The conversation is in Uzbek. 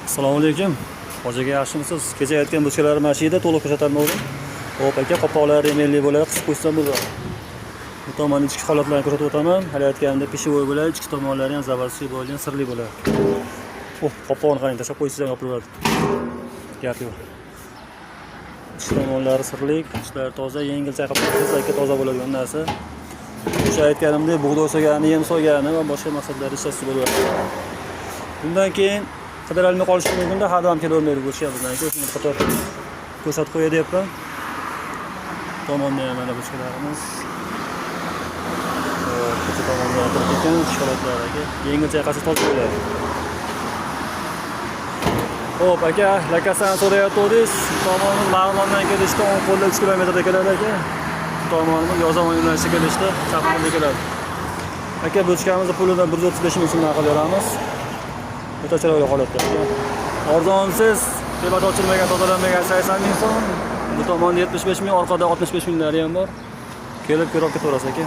Assalomu alaykum. Hojaga yaxshimisiz? Kecha aytgan bo'chkalarim mana shu yerda to'liq ko'rsataman o'g'lim. Xo'p aka, qopoqlari emelli bo'ladi, qisib qo'ysam bo'ladi. Bu tomon ichki holatlarini ko'rsatib o'taman. Hali aytganimda pishivoy bo'ladi, ichki tomonlari ham zavodiy bo'lgan, sirli bo'ladi. Qopoqni qarang, tashlab qo'ysangiz ham yopilaveradi. Gap yo'q. Ichki tomonlari sirli, ichlari toza, yengil chayqab qo'ysangiz aka toza bo'ladigan narsa. O'sha aytganimdek bug'doy solgani, yem solgani va boshqa maqsadlarda ishlashsa bo'ladi. Bundan keyin qidirolmay qolishi mumkin-da, hali ham kelavermaydi bo'chka bizdan. Shuni qator ko'rsatib qo'yay deyapman. Tomonda ham mana bo'chkalarimiz. Ko'cha tomonda turib ekan, sholatlar aka. Yengil chayqasa toza bo'ladi. Xo'p aka, lakasani so'rayotdingiz. Tomonimiz Marg'ilondan kelishda 10 qo'lda 3 kilometrda keladi aka. Tomonimiz Yozaman yo'nalishida kelishda Chaqirqo'lda keladi. Aka, bo'chkamizni pulidan 135 ming so'mdan qilamiz. O'ta chiroyli holatda. Arzonsiz, tebat ochilmagan, tozalanmagan 80 ming so'm. Bu tomonda 75 ming, orqada 65 minglari ham bor. Kelib ko'rib ketaverasiz aka.